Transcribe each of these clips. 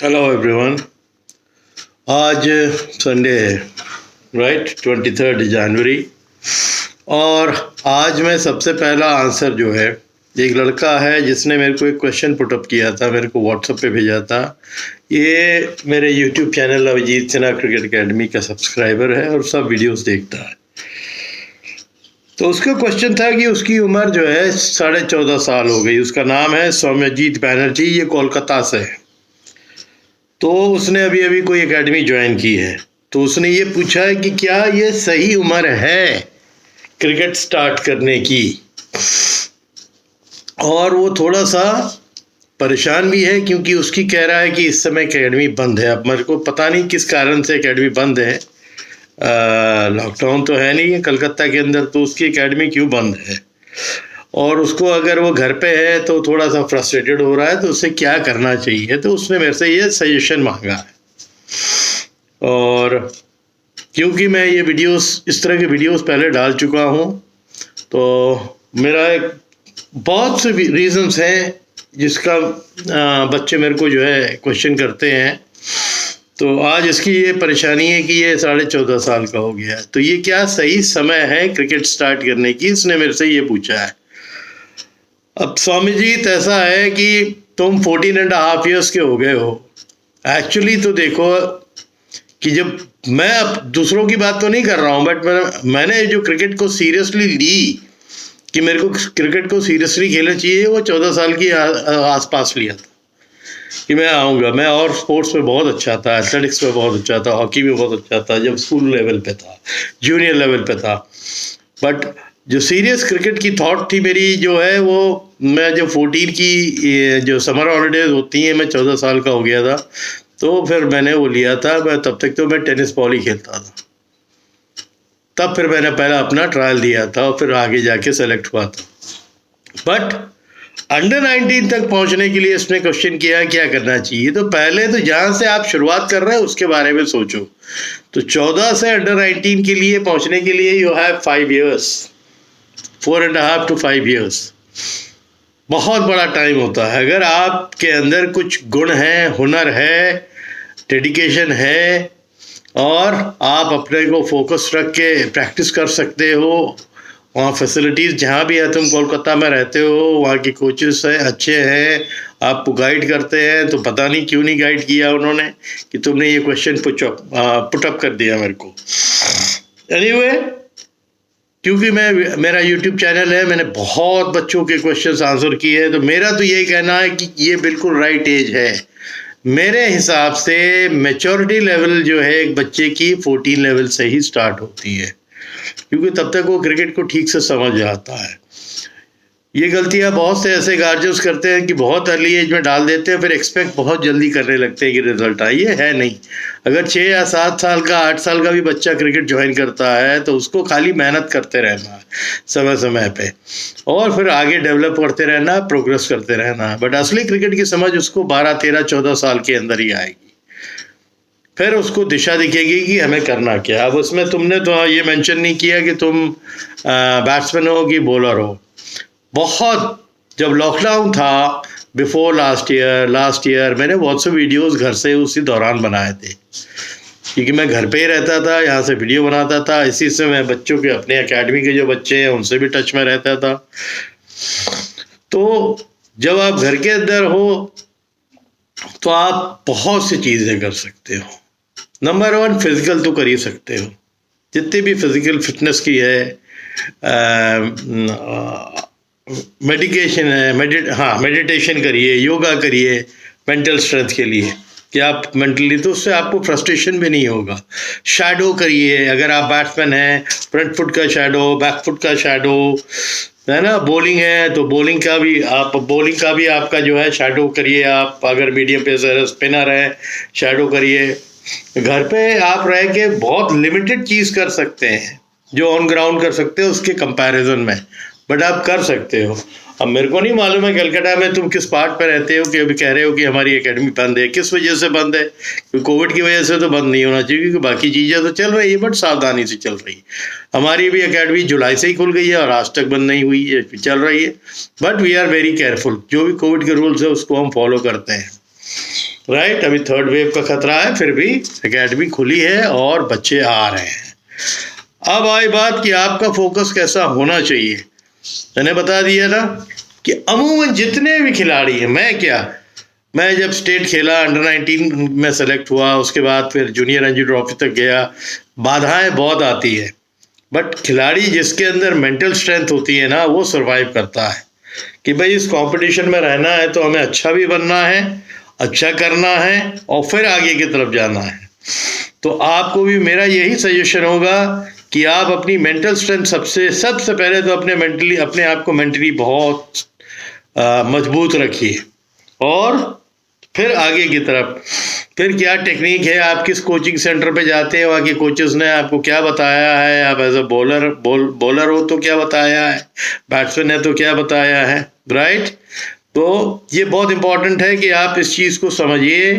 Hello everyone. आज Sunday है, right, 23 जनवरी। और आज मैं सबसे पहला आंसर जो है, एक लड़का है जिसने मेरे को एक क्वेश्चन पुटअप किया था, मेरे को व्हाट्सएप पे भेजा था। ये मेरे YouTube channel Abhijit Sinha cricket academy का सब्सक्राइबर है और सब वीडियोस देखता है। तो उसका क्वेश्चन था कि उसकी उम्र जो है 14.5 साल हो गई। उसका नाम है सौम्यजीत बैनर्जी, ये कोलकाता से है। तो उसने अभी अभी कोई एकेडमी ज्वाइन की है। तो उसने ये पूछा है कि क्या ये सही उम्र है क्रिकेट स्टार्ट करने की। और वो थोड़ा सा परेशान भी है क्योंकि उसकी कह रहा है कि इस समय एकेडमी बंद है। अब मेरे को पता नहीं किस कारण से एकेडमी बंद है। लॉकडाउन तो है नहीं है कलकत्ता के अंदर, तो उसकी एकेडमी क्यों बंद है। और उसको अगर वो घर पे है तो थोड़ा सा फ्रस्ट्रेटेड हो रहा है, तो उसे क्या करना चाहिए। तो उसने मेरे से ये सजेशन मांगा है। और क्योंकि मैं ये वीडियोस, इस तरह के वीडियोस पहले डाल चुका हूँ, तो मेरा एक बहुत से रीजंस हैं जिसका बच्चे मेरे को जो है क्वेश्चन करते हैं। तो आज इसकी ये परेशानी है कि ये 14.5 साल का हो गया है, तो ये क्या सही समय है क्रिकेट स्टार्ट करने की, इसने मेरे से ये पूछा है। अब स्वामीजीत, ऐसा है कि तुम 14.5 ईयर्स के हो गए हो। एक्चुअली तो देखो कि जब मैं अब दूसरों की बात तो नहीं कर रहा हूँ, बट मैंने जो क्रिकेट को सीरियसली ली कि मेरे को क्रिकेट को सीरियसली खेलना चाहिए, वो 14 साल की आसपास लिया था कि मैं आऊँगा। मैं और स्पोर्ट्स में बहुत अच्छा था, एथलेटिक्स में बहुत अच्छा था, हॉकी में बहुत अच्छा था जब स्कूल लेवल पे था, जूनियर लेवल पे था। बट जो सीरियस क्रिकेट की थॉट थी मेरी जो है, वो मैं जब 14 की जो समर हॉलीडेज होती हैं, मैं 14 साल का हो गया था, तो फिर मैंने वो लिया था। मैं तब तक तो मैं टेनिस बॉल ही खेलता था। तब फिर मैंने पहला अपना ट्रायल दिया था और फिर आगे जाके सेलेक्ट हुआ था। बट अंडर 19 तक पहुंचने के लिए इसने क्वेश्चन किया क्या करना चाहिए। तो पहले तो जहां से आप शुरुआत कर रहे हैं उसके बारे में सोचो। तो 14 से अंडर 19 के लिए पहुंचने के लिए you have 5 years, 4.5 to 5 years. बहुत बड़ा टाइम होता है। अगर आपके अंदर कुछ गुण है, हुनर है, डेडिकेशन है और आप अपने को फोकस रख के प्रैक्टिस कर सकते हो, वहाँ फैसिलिटीज़ जहाँ भी है, तुम कोलकाता में रहते हो, वहाँ की कोचेस है अच्छे हैं, आपको गाइड करते हैं। तो पता नहीं क्यों नहीं गाइड किया उन्होंने कि तुमने ये क्वेश्चन पुटअप कर दिया मेरे को। एनीवे, क्योंकि मेरा यूट्यूब चैनल है, मैंने बहुत बच्चों के क्वेश्चंस आंसर किए हैं, तो मेरा तो यही कहना है कि ये बिल्कुल राइट एज है। मेरे हिसाब से मैच्योरिटी लेवल जो है एक बच्चे की 14 लेवल से ही स्टार्ट होती है, क्योंकि तब तक वो क्रिकेट को ठीक से समझ आता है। ये गलतियां बहुत से ऐसे गार्जियंस करते हैं कि बहुत अर्ली एज में डाल देते हैं, फिर एक्सपेक्ट बहुत जल्दी करने लगते हैं कि रिजल्ट आए। ये है नहीं। अगर 6 या 7 साल का, 8 साल का भी बच्चा क्रिकेट ज्वाइन करता है तो उसको खाली मेहनत करते रहना है समय समय पे, और फिर आगे डेवलप करते रहना है, प्रोग्रेस करते रहना है। बट असली क्रिकेट की समझ उसको 12, 13, 14 साल के अंदर ही आएगी। फिर उसको दिशा दिखेगी कि हमें करना क्या। अब उसमें तुमने तो ये मेंशन नहीं किया कि तुम बैट्समैन हो कि बॉलर हो। बहुत जब लॉकडाउन था बिफोर लास्ट ईयर मैंने बहुत से वीडियोस घर से उसी दौरान बनाए थे, क्योंकि मैं घर पे ही रहता था, यहाँ से वीडियो बनाता था। इसी से मैं बच्चों के, अपने एकेडमी के जो बच्चे हैं उनसे भी टच में रहता था। तो जब आप घर के अंदर हो तो आप बहुत सी चीज़ें कर सकते हो। नंबर 1, फिजिकल तो कर ही सकते हो, जितनी भी फिजिकल फिटनेस की है। मेडिकेशन है, मेडिटेशन करिए, योगा करिए मेंटल स्ट्रेंथ के लिए कि आप मेंटली, तो उससे आपको फ्रस्ट्रेशन भी नहीं होगा। शैडो करिए, अगर आप बैट्समैन हैं, फ्रंट फुट का शैडो, बैक फुट का शैडो, है ना। बॉलिंग है तो बॉलिंग का भी आपका जो है शैडो करिए। आप अगर मीडियम पेसर, स्पिनर है, शैडो करिए। घर पे आप रह के बहुत लिमिटेड चीज़ कर सकते हैं जो ऑन ग्राउंड कर सकते हो उसके कंपैरिजन में, बट आप कर सकते हो। अब मेरे को नहीं मालूम है कलकत्ता में तुम किस पार्ट पे रहते हो कि अभी कह रहे हो कि हमारी एकेडमी बंद है। किस वजह से बंद है? क्योंकि कोविड की वजह से तो बंद नहीं होना चाहिए, क्योंकि बाकी चीज़ें तो चल रही है, बट सावधानी से चल रही है। हमारी भी एकेडमी जुलाई से ही खुल गई है और आज तक बंद नहीं हुई है, चल रही है। But we are very careful. जो भी कोविड के रूल्स है उसको हम फॉलो करते हैं। राइट। अभी थर्ड वेव का खतरा है, फिर भी एकेडमी खुली है और बच्चे आ रहे हैं। अब आई बात कि आपका फोकस कैसा होना चाहिए। मैंने बता दिया ना कि अमूमन जितने भी खिलाड़ी हैं, मैं जब स्टेट खेला, अंडर 19 में सेलेक्ट हुआ, उसके बाद फिर जूनियर रणजी ट्रॉफी तक गया, बाधाएं बहुत आती है, बट खिलाड़ी जिसके अंदर मेंटल स्ट्रेंथ होती है ना, वो सरवाइव करता है कि भाई इस कंपटीशन में रहना है तो हमें अच्छा भी बनना है, अच्छा करना है और फिर आगे की तरफ जाना है। तो आपको भी मेरा यही सजेशन होगा कि आप अपनी मेंटल स्ट्रेंथ सबसे पहले तो अपने आप को मेंटली बहुत मजबूत रखिए और फिर आगे की तरफ। फिर क्या टेक्निक है, आप किस कोचिंग सेंटर पे जाते हैं, वहाँ के कोचेस ने आपको क्या बताया है, आप एज अ बॉलर हो तो क्या बताया है, बैट्समैन है तो क्या बताया है, राइट। तो ये बहुत इंपॉर्टेंट है कि आप इस चीज़ को समझिए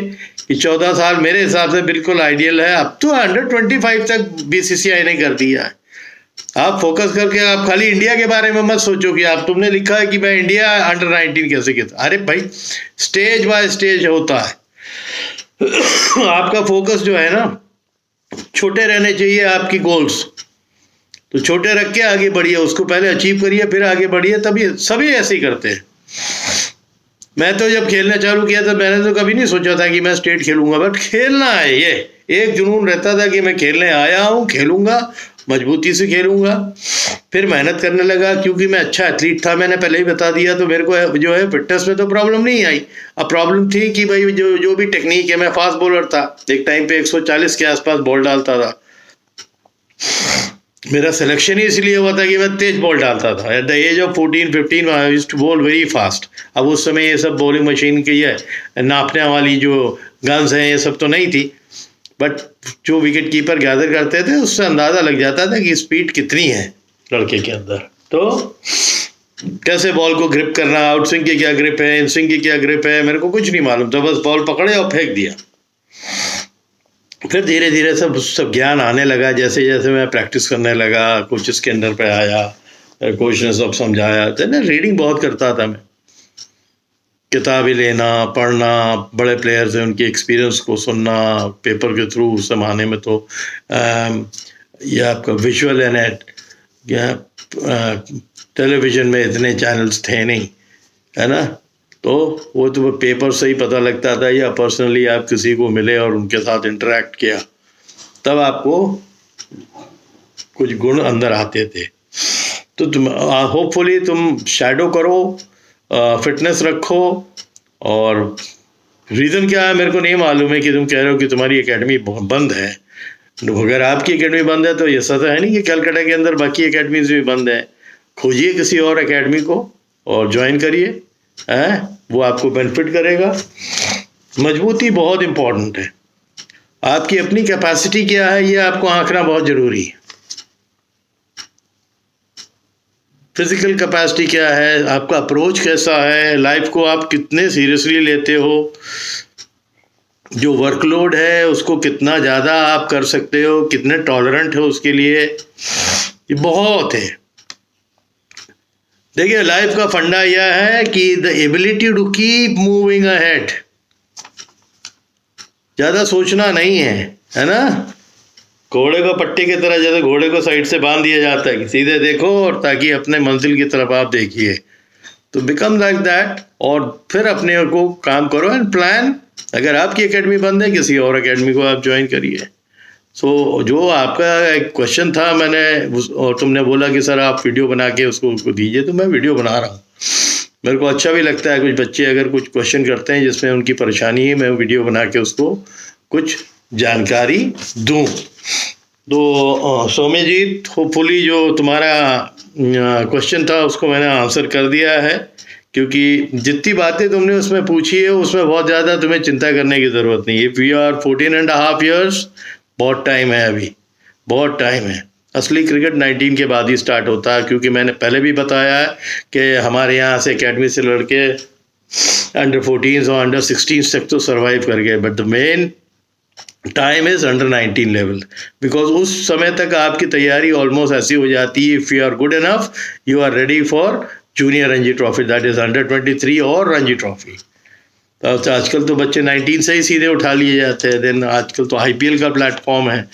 कि 14 साल मेरे हिसाब से बिल्कुल आइडियल है। अब तो अंडर 25 तक BCCI ने कर दिया है। आप फोकस करके आप खाली इंडिया के बारे में मत सोचो कि तुमने लिखा है कि मैं इंडिया अंडर 19 कैसे खेलता। अरे भाई, स्टेज बाय स्टेज होता है। आपका फोकस जो है ना, छोटे रहने चाहिए आपकी गोल्स, तो छोटे रख के आगे बढ़िए, उसको पहले अचीव करिए फिर आगे बढ़िए। तभी सभी ऐसे ही करते हैं। मैं तो जब खेलना चालू किया था, मैंने तो कभी नहीं सोचा था कि मैं स्टेट खेलूंगा, बट खेलना है, ये एक जुनून रहता था कि मैं खेलने आया हूँ, खेलूंगा, मजबूती से खेलूंगा। फिर मेहनत करने लगा, क्योंकि मैं अच्छा एथलीट था, मैंने पहले ही बता दिया, तो मेरे को जो है फिटनेस में तो प्रॉब्लम नहीं आई। अब प्रॉब्लम थी कि भाई जो भी टेक्निक है, मैं फास्ट बॉलर था, एक टाइम पे 140 के आसपास बॉल डालता था। मेरा सिलेक्शन ही इसलिए हुआ था कि मैं तेज बॉल डालता था। At the age of 14-15 I used to bowl very fast. अब उस समय ये सब बॉलिंग मशीन की है, नापने वाली जो गन्स हैं, ये सब तो नहीं थी, बट जो विकेट कीपर गैदर करते थे उससे अंदाज़ा लग जाता था कि स्पीड कितनी है लड़के के अंदर। तो कैसे बॉल को ग्रिप करना, आउट स्विंग की क्या ग्रिप है, इन स्विंग की क्या ग्रिप है, मेरे को कुछ नहीं मालूम था। बस बॉल पकड़े और फेंक दिया। फिर धीरे धीरे सब ज्ञान आने लगा, जैसे जैसे मैं प्रैक्टिस करने लगा, कोचेस के अंडर पे आया, कोच ने सब समझाया। तो ना रीडिंग बहुत करता था मैं, किताबें लेना, पढ़ना, बड़े प्लेयर्स हैं उनके एक्सपीरियंस को सुनना पेपर के थ्रू। उस ज़माने में तो ये आपका विजुअल है नेट, टेलीविज़न में इतने चैनल्स थे नहीं, है ना, तो वो तो पेपर से ही पता लगता था, या पर्सनली आप किसी को मिले और उनके साथ इंटरेक्ट किया, तब आपको कुछ गुण अंदर आते थे। तो तुम होपफुली तुम शैडो करो, फिटनेस रखो। और रीज़न क्या है मेरे को नहीं मालूम है कि तुम कह रहे हो कि तुम्हारी एकेडमी बंद है। अगर आपकी एकेडमी बंद है तो ये सच है नहीं कि कलकत्ता के अंदर बाकी एकेडमीज भी बंद है। खोजिए किसी और एकेडमी को और ज्वाइन करिए, वो आपको बेनिफिट करेगा। मजबूती बहुत इम्पोर्टेंट है। आपकी अपनी कैपेसिटी क्या है, ये आपको आंकना बहुत ज़रूरी है। फिजिकल कैपेसिटी क्या है, आपका अप्रोच कैसा है, लाइफ को आप कितने सीरियसली लेते हो, जो वर्कलोड है उसको कितना ज़्यादा आप कर सकते हो, कितने टॉलरेंट हो उसके लिए, ये बहुत है। देखिए, लाइफ का फंडा यह है कि the ability to keep moving ahead, ज़्यादा सोचना नहीं है ना। घोड़े को पट्टी की तरह, जैसे घोड़े को साइड से बांध दिया जाता है कि सीधे देखो और ताकि अपने मंजिल की तरफ आप देखिए, तो बिकम लाइक दैट। और फिर अपने को काम करो एंड प्लान। अगर आपकी एकेडमी बंद है, किसी और एकेडमी को आप ज्वाइन करिए। सो जो आपका एक क्वेश्चन था, और तुमने बोला कि सर आप वीडियो बना के उसको दीजिए, तो मैं वीडियो बना रहा हूँ। मेरे को अच्छा भी लगता है, कुछ बच्चे अगर कुछ क्वेश्चन करते हैं जिसमें उनकी परेशानी है, मैं वीडियो बना के उसको कुछ जानकारी दूँ। तो सौम्यजीत, होपफुली जो तुम्हारा क्वेश्चन था उसको मैंने आंसर कर दिया है, क्योंकि जितनी बातें तुमने उसमें पूछी है उसमें बहुत ज़्यादा तुम्हें चिंता करने की ज़रूरत नहीं है। इफ़ यू आर 14.5 years, बहुत टाइम है, अभी बहुत टाइम है। असली क्रिकेट 19 के बाद ही स्टार्ट होता है, क्योंकि मैंने पहले भी बताया है कि हमारे यहाँ से एकेडमी से लड़के अंडर 14 और अंडर 16 तक तो सर्वाइव कर गए, but the main time is under 19 level, because उस समय तक आपकी तैयारी ऑलमोस्ट ऐसी हो जाती है। If you are good enough, you are ready for junior Ranji trophy, that is under 23 और रणजी ट्रॉफी। तो आजकल तो बच्चे 19 से ही सीधे उठा लिए जाते हैं। देन आजकल तो IPL का प्लेटफॉर्म है,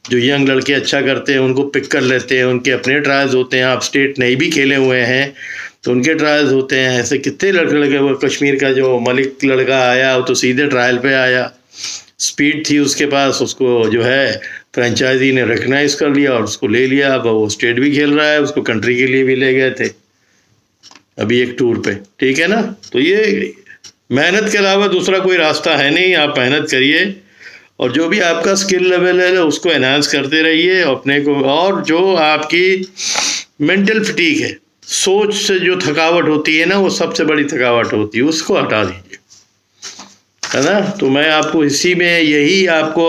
जो यंग लड़के अच्छा करते हैं उनको पिक कर लेते हैं, उनके अपने ट्रायल्स होते हैं। आप स्टेट नहीं भी खेले हुए हैं तो उनके ट्रायल्स होते हैं। ऐसे कितने लड़के वो कश्मीर का जो मलिक लड़का आया वो तो सीधे ट्रायल पे आया, स्पीड थी उसके पास, उसको जो है फ्रेंचाइजी ने रिकग्नाइज कर लिया और उसको ले लिया। अब वो स्टेट भी खेल रहा है, उसको कंट्री के लिए भी ले गए थे अभी एक टूर पे, ठीक है ना। तो ये मेहनत के अलावा दूसरा कोई रास्ता है नहीं। आप मेहनत करिए और जो भी आपका स्किल लेवल है उसको एनहांस करते रहिए अपने को। और जो आपकी मेंटल फटीग है, सोच से जो थकावट होती है ना, वो सबसे बड़ी थकावट होती है, उसको हटा दीजिए, है ना। तो मैं आपको इसी में यही आपको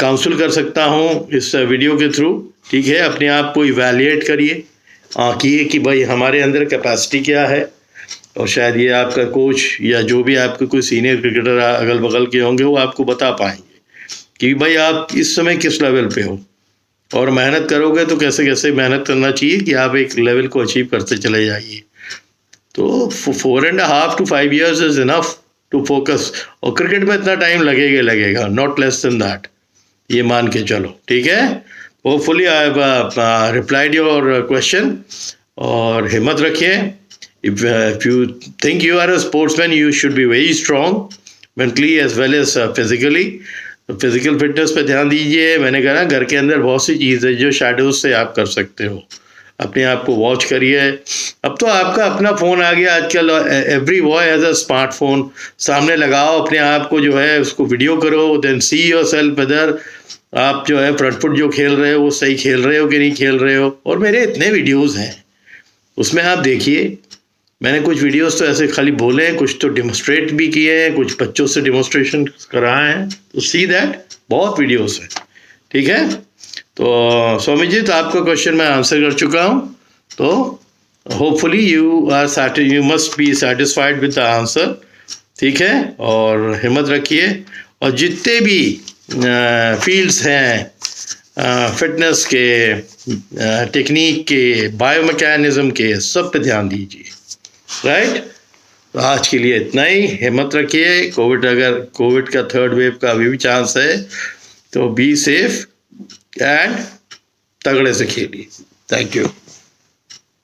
काउंसिल कर सकता हूँ इस वीडियो के थ्रू, ठीक है। अपने आप को इवैल्यूएट करिए कि भाई हमारे अंदर कैपेसिटी क्या है, और शायद ये आपका कोच या जो भी आपके कोई सीनियर क्रिकेटर अगल बगल के होंगे वो आपको बता पाएंगे कि भाई आप इस समय किस लेवल पे हो, और मेहनत करोगे तो कैसे कैसे मेहनत करना चाहिए कि आप एक लेवल को अचीव करते चले जाइए। तो 4.5 to 5 years is enough to focus, और क्रिकेट में इतना टाइम लगेगा, नॉट लेस देन दैट, ये मान के चलो, ठीक है। Hopefully I have replied your question, और हिम्मत रखिए। If you think you are a sportsman, you should be very strong mentally as well as physically. तो फिजिकल फिटनेस पे ध्यान दीजिए। मैंने कहा ना, घर के अंदर बहुत सी चीज़ है जो शैडोज से आप कर सकते हो। अपने आप को वॉच करिए। अब तो आपका अपना फ़ोन आ गया आजकल, every boy has a smartphone. सामने लगाओ अपने आप को, जो है उसको वीडियो करो, then see yourself whether आप जो है फ्रंट फुट जो खेल रहे हो वो सही खेल रहे हो कि नहीं खेल रहे हो। और मेरे इतने वीडियोज़ हैं, उसमें आप देखिए, मैंने कुछ वीडियोस तो ऐसे खाली बोले हैं, कुछ तो डेमोस्ट्रेट भी किए हैं, कुछ बच्चों से डेमोस्ट्रेशन कराए हैं। तो सी दैट बहुत वीडियोस हैं, ठीक है। तो स्वामी जी, तो आपका क्वेश्चन मैं आंसर कर चुका हूँ। तो hopefully you must be satisfied with the answer, ठीक है। और हिम्मत रखिए, और जितने भी फील्ड्स हैं फिटनेस के, टेक्निक के, बायोमैकेनिज्म के, सब पे ध्यान दीजिए, राइट। तो आज के लिए इतना ही। हिम्मत रखिए। कोविड का थर्ड वेव का अभी भी चांस है, तो बी सेफ एंड तगड़े से खेलिए। Thank you.